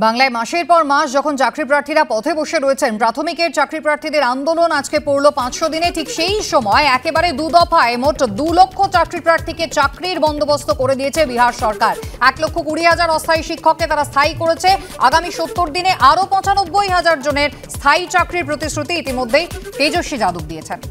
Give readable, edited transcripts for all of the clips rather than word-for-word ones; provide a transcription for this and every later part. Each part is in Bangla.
বাংলায় মাসের পর মাস যখন চাকরি প্রার্থীরা পথে বসে রয়েছেন, প্রাথমিকের চাকরি প্রার্থীদের আন্দোলন আজকে পড়ল 500 দিনে। ঠিক সেই সময় একেবারে দুদফায় মোট 2 লক্ষ চাকরি প্রার্থীকে চাকরির বন্দোবস্ত করে দিয়েছে বিহার সরকার। 1,20,000 অস্থায়ী শিক্ষককে তারা স্থায়ী করেছে। আগামী 70 দিনে আরও 95,000 জনের স্থায়ী চাকরির প্রতিশ্রুতি ইতিমধ্যেই তেজস্বী যাদব দিয়েছেন।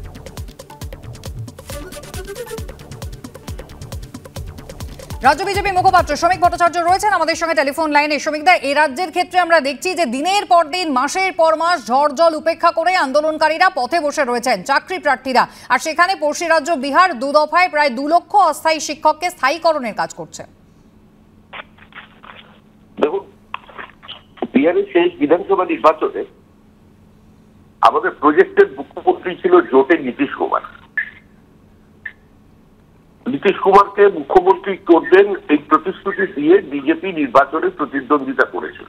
রাজ্য বিজেপি মুখপাত্র শ্রমিক ভট্টাচার্য রয়েছেন আমাদের সঙ্গে টেলিফোন লাইনে। শ্রমিকদা, এই রাজ্যের ক্ষেত্রে আমরা দেখছি যে দিনের পর দিন, মাসের পর মাস ঝড় জল উপেক্ষা করে আন্দোলনকারীরা পথে বসে রয়েছেন, চাকরি প্রার্থীরা। আর সেখানে পড়শি রাজ্য বিহার দুদফায় প্রায় 2 লক্ষ অস্থায়ী শিক্ষককে স্থায়ীকরণের কাজ করছে। দেখুন, বিহারের শেষ বিধানসভা নির্বাচনে আমাদের প্রজেক্টের মুখ্যমন্ত্রী ছিল জোটের নীতিশ কুমার। নীতিশ কুমারকে মুখ্যমন্ত্রী করবেন এই প্রতিশ্রুতি দিয়ে বিজেপি নির্বাচনে প্রতিদ্বন্দ্বিতা করেছিল,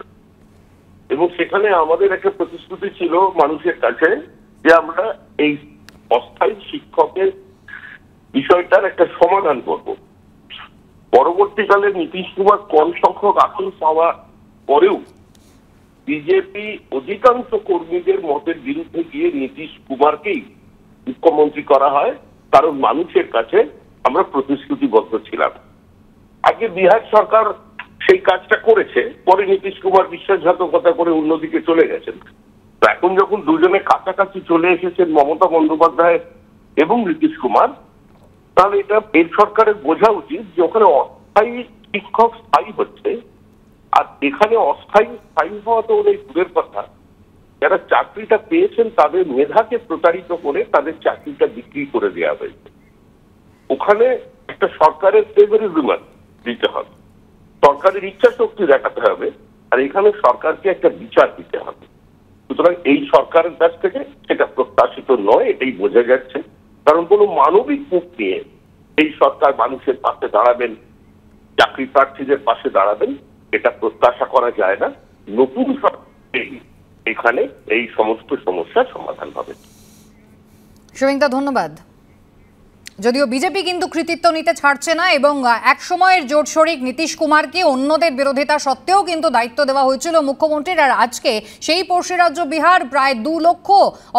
এবং সেখানে আমাদের একটা প্রতিশ্রুতি ছিল মানুষের কাছে যে আমরা এই অস্থায়ী শিক্ষকের বিষয়টার একটা সমাধান করব। পরবর্তীকালে নীতিশ কুমার কম সংখ্যক আসন পাওয়া পরেও বিজেপি অধিকাংশ কর্মীদের মতের বিরুদ্ধে গিয়ে নীতিশ কুমারকেই মুখ্যমন্ত্রী করা হয়, কারণ মানুষের কাছে আমরা প্রতিশ্রুতিবদ্ধ ছিলাম। আগে বিহার সরকার সেই কাজটা করেছে, পরে নীতিশ কুমার বিশ্বাসঘাতকতা করে অন্যদিকে চলে গেছেন। এখন যখন দুজনে কাছাকাছি চলে এসেছেন, মমতা বন্দ্যোপাধ্যায় এবং নীতিশ কুমার, তাহলে এটা এই সরকারের বোঝা উচিত যে ওখানে অস্থায়ী শিক্ষক স্থায়ী হচ্ছে, আর এখানে অস্থায়ী স্থায়ী হওয়া তো অনেক দূরের কথা। যারা চাকরিটা পেয়েছেন তাদের মেধাকে প্রতারিত করে তাদের চাকরিটা বিক্রি করে দেওয়া হয়েছে। ওখানে একটা সরকারের ফেভারিজম দিতে হবে, সরকারের ইচ্ছা শক্তি দেখাতে হবে, আর এখানে সরকারকে একটা বিচার দিতে হবে। সুতরাং এই সরকারের কাছ থেকে সেটা প্রত্যাশিত নয়, এটাই বোঝা যাচ্ছে। কারণ কোনো মানবিক মুখ নিয়ে এই সরকার মানুষের পাশে দাঁড়াবেন, চাকরি প্রার্থীদের পাশে দাঁড়াবেন, এটা প্রত্যাশা করা যায় না। নতুন সরকার এখানে এই সমস্ত সমস্যার সমাধান হবে। শ্রমিকদা, ধন্যবাদ। যদিও বিজেপি কিন্তু কৃতিত্ব নিতে ছাড়ছে না, এবং এক সময়ের জোট শরিক নীতিশ কুমারকে অন্যদের বিরোধিতা সত্ত্বেও কিন্তু দায়িত্ব দেওয়া হয়েছিল মুখ্যমন্ত্রীর। আর আজকে সেই পড়শি রাজ্য বিহার প্রায় 2 লক্ষ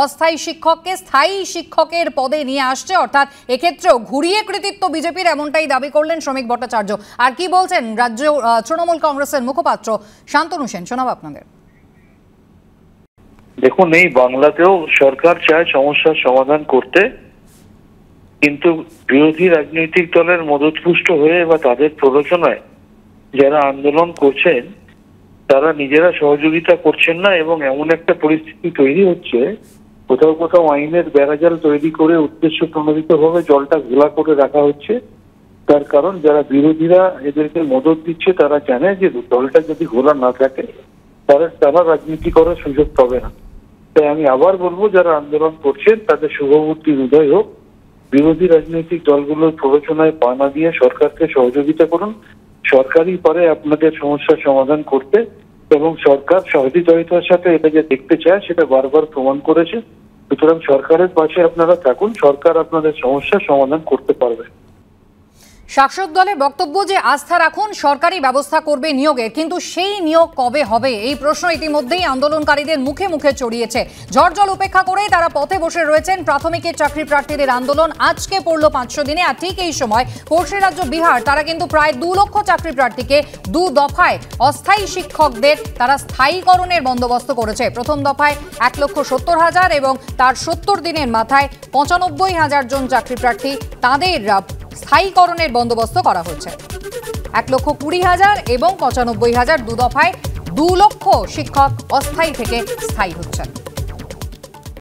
অস্থায়ী শিক্ষককে স্থায়ী শিক্ষকের পদে নিয়ে আসছে। অর্থাৎ এক্ষেত্রেও ঘুরিয়ে কৃতিত্ব বিজেপির, এমনটাই দাবি করলেন শ্রমিক ভট্টাচার্য। আর কি বলছেন রাজ্য তৃণমূল কংগ্রেসের মুখপাত্র শান্তনু সেন, শোনাব আপনাদের। দেখুন, এই বাংলাতেও সরকার চায় সমস্যার সমাধান করতে, কিন্তু বিরোধী রাজনৈতিক দলের মদতপুষ্ট হয়ে বা তাদের প্ররোচনায় যারা আন্দোলন করছেন তারা নিজেরা সহযোগিতা করছেন না, এবং এমন একটা পরিস্থিতি তৈরি হচ্ছে, কোথাও কোথাও আইনের বেড়াজাল তৈরি করে উদ্দেশ্য প্রণোদিতভাবে জলটা ঘোলা করে রাখা হচ্ছে। তার কারণ যারা বিরোধীরা এদেরকে মদত দিচ্ছে তারা জানে যে জলটা যদি ঘোলা না থাকে তারা রাজনীতি করার সুযোগ পাবে না। তাই আমি আবার বলবো, যারা আন্দোলন করছেন তাদের শুভবুদ্ধি হৃদয় হোক, বিরোধী রাজনৈতিক দলগুলোর প্ররোচনায় পা না দিয়ে সরকারকে সহযোগিতা করুন। সরকারই পারে আপনাদের সমস্যার সমাধান করতে, এবং সরকার সহযোগিতার সাথে এটা যে দেখতে চায় সেটা বারবার প্রমাণ করেছে। সুতরাং সরকারের পাশে আপনারা থাকুন, সরকার আপনাদের সমস্যার সমাধান করতে পারবে। শাসক দলের বক্তব্য যে আস্থা রাখুন, সরকারি ব্যবস্থা করবে নিয়োগের, কিন্তু সেই নিয়োগ কবে হবে এই প্রশ্ন ইতিমধ্যেই আন্দোলনকারীদের মুখে মুখে ছড়িয়েছে। ঝড় জল উপেক্ষা করে তারা পথে বসে রয়েছেন। প্রাথমিকের চাকরি প্রার্থীদের আন্দোলন আজকে পড়ল 500 দিনে। আর ঠিক এই সময় পড়শি রাজ্য বিহার তারা কিন্তু প্রায় 2 লক্ষ চাকরি প্রার্থীকে 2 দফায় অস্থায়ী শিক্ষকদের তারা স্থায়ীকরণের বন্দোবস্ত করেছে। প্রথম দফায় 1,70,000 এবং তার 70 দিনের মাথায় 95,000 জন চাকরি প্রার্থী তাদের স্থায়ীকরণের বন্দোবস্ত করা হয়েছে। 1,20,000 এবং 95,000 2 দফায় 2 লক্ষ শিক্ষক অস্থায়ী থেকে স্থায়ী হচ্ছেন।